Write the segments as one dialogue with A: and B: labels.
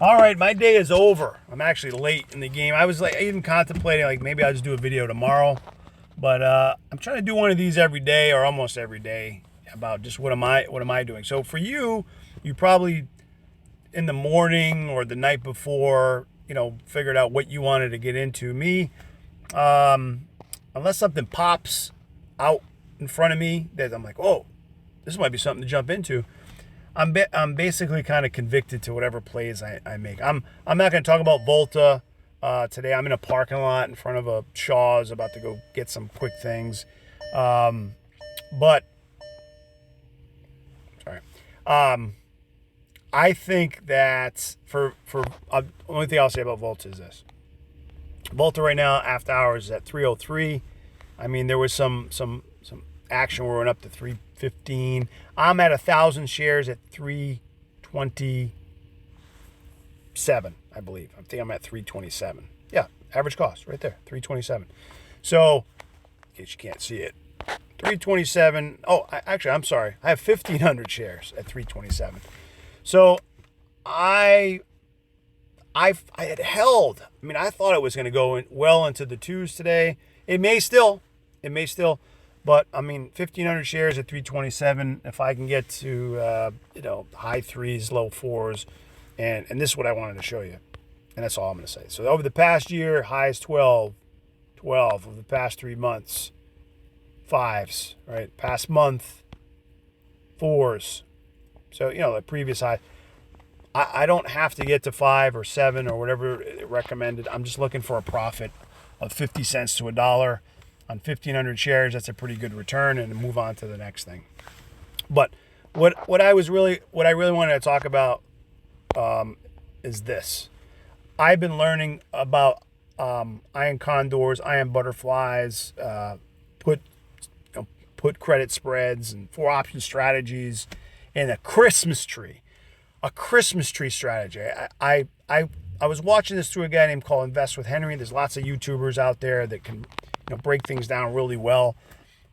A: All right, my day is over. I'm actually late in the game. I was like even contemplating like maybe I'll just do a video tomorrow, but I'm trying to do one of these every day or almost every day about just what am I doing. So for you, you probably in the morning or the night before, figured out what you wanted to get into. Me, unless something pops out in front of me that I'm like, oh, this might be something to jump into. I'm basically kind of convicted to whatever plays I make. I'm not going to talk about Volta today. I'm in a parking lot in front of a Shaw's about to go get some quick things. But sorry. I think that for only thing I'll say about Volta is this. Volta right now after hours is at 303. I mean, there was some action where we went up to 315. I'm at 1,000 shares at 327, I believe. I think I'm at 327. Yeah, average cost right there, 327. So, in case you can't see it, 327. Oh, I'm sorry. I have 1,500 shares at 327. So, I had held. I mean, I thought it was going to go well into the twos today. It may still. But, I mean, 1,500 shares at 327, if I can get to, high threes, low fours, and this is what I wanted to show you. And that's all I'm going to say. So, over the past year, highs 12. Over the past 3 months, fives, right? Past month, fours. So, the previous high. I don't have to get to 5 or 7 or whatever it recommended. I'm just looking for a profit of 50 cents to $1. On 1,500 shares, that's a pretty good return, and move on to the next thing. But what I really wanted to talk about is this. I've been learning about iron condors, iron butterflies, put credit spreads, and 4 option strategies, and a Christmas tree strategy. I was watching this through a guy named called Invest with Henry. There's lots of YouTubers out there that can break things down really well.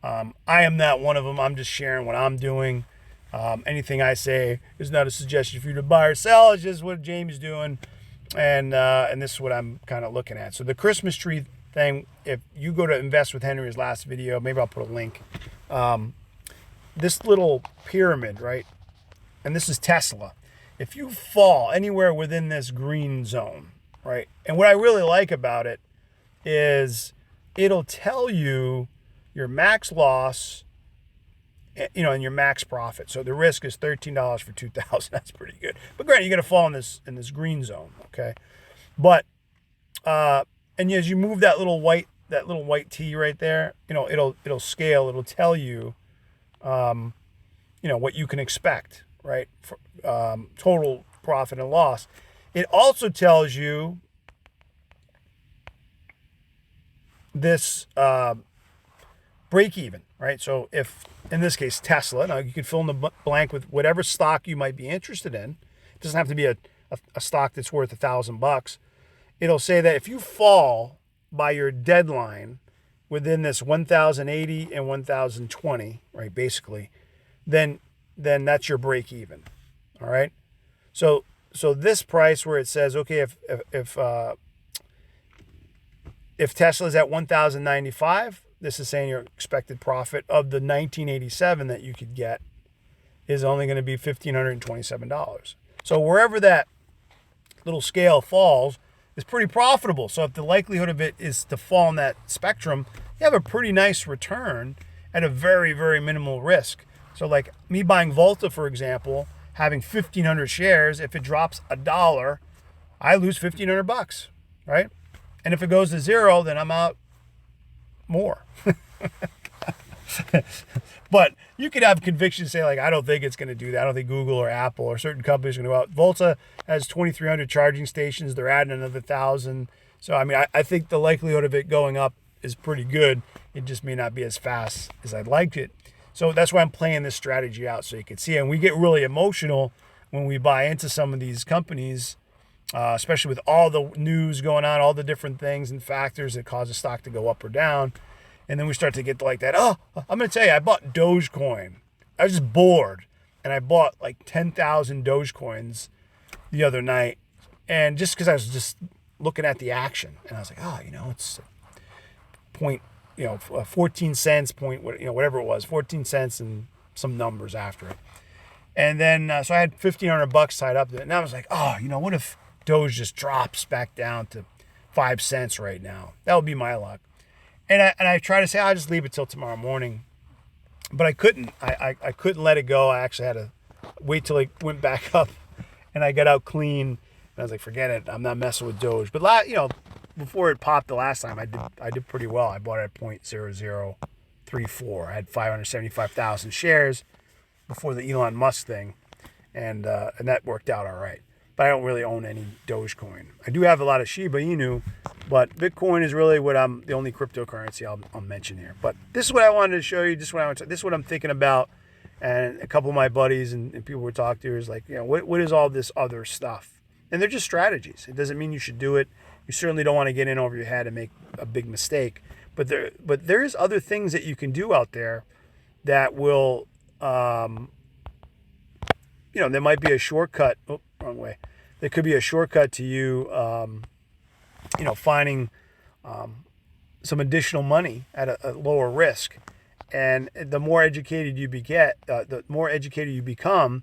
A: I am not one of them. I'm just sharing what I'm doing. Anything I say is not a suggestion for you to buy or sell. It's just what James is doing, and this is what I'm kind of looking at. So the Christmas tree thing, if you go to Invest with Henry's last video, maybe I'll put a link. This little pyramid, right? And this is Tesla. If you fall anywhere within this green zone, right? And what I really like about it is it'll tell you your max loss, and your max profit. So the risk is $13 for 2,000. That's pretty good. But granted, you're gonna fall in this green zone, okay? But and as you move that little white T right there, it'll scale. It'll tell you, what you can expect, right? For total profit and loss. It also tells you this break even, right? So if, in this case, Tesla, now you can fill in the blank with whatever stock you might be interested in. It doesn't have to be a stock that's worth $1,000. It'll say that if you fall by your deadline within this 1,080 and 1,020, right, basically, then that's your break even. All right. So this price where it says, okay, if Tesla's at 1,095, this is saying your expected profit of the 1987 that you could get is only going to be $1,527. So wherever that little scale falls is pretty profitable. So if the likelihood of it is to fall in that spectrum, you have a pretty nice return at a very, very minimal risk. So like me buying Volta, for example, having 1,500 shares, if it drops $1, I lose $1,500, right? And if it goes to 0, then I'm out more. But you could have conviction, say like, I don't think it's going to do that. I don't think Google or Apple or certain companies are going to go out. Volta has 2,300 charging stations. They're adding another 1,000. So, I mean, I think the likelihood of it going up is pretty good. It just may not be as fast as I'd like it. So that's why I'm playing this strategy out so you can see it. And we get really emotional when we buy into some of these companies, especially with all the news going on, all the different things and factors that cause a stock to go up or down. And then we start to get like that. Oh, I'm going to tell you, I bought Dogecoin. I was just bored. And I bought like 10,000 Dogecoins the other night. And just because I was just looking at the action, and I was like, oh, it's point, 14 cents, point, whatever it was, 14 cents and some numbers after it. And then, so I had $1,500 tied up there. And I was like, oh, what if Doge just drops back down to 5 cents right now? That would be my luck. And I try to say, I'll just leave it till tomorrow morning. But I couldn't. I couldn't let it go. I actually had to wait till it went back up. And I got out clean. And I was like, forget it. I'm not messing with Doge. But, before it popped the last time, I did pretty well. I bought it at 0.0034. I had 575,000 shares before the Elon Musk thing. And that worked out all right. But I don't really own any Dogecoin. I do have a lot of Shiba Inu, but Bitcoin is really the only cryptocurrency I'll mention here. But this is what I wanted to show you. This is what I'm thinking about. And a couple of my buddies and people we talk to is like, what is all this other stuff? And they're just strategies. It doesn't mean you should do it. You certainly don't want to get in over your head and make a big mistake. But there is other things that you can do out there that will, there might be a shortcut. Oh, wrong way. There could be a shortcut to you, finding some additional money at a lower risk. And the more educated you the more educated you become,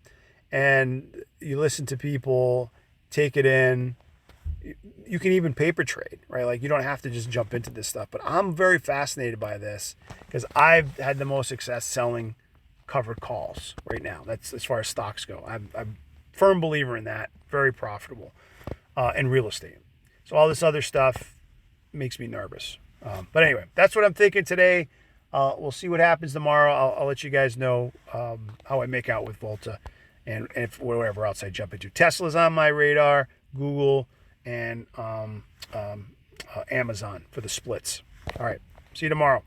A: and you listen to people, take it in. You can even paper trade, right? Like, you don't have to just jump into this stuff. But I'm very fascinated by this because I've had the most success selling covered calls right now. That's as far as stocks go. I'm a firm believer in that. Very profitable in real estate. So all this other stuff makes me nervous. But anyway, that's what I'm thinking today. We'll see what happens tomorrow. I'll let you guys know how I make out with Volta and if whatever else I jump into. Tesla's on my radar, Google, and Amazon for the splits. All right. See you tomorrow.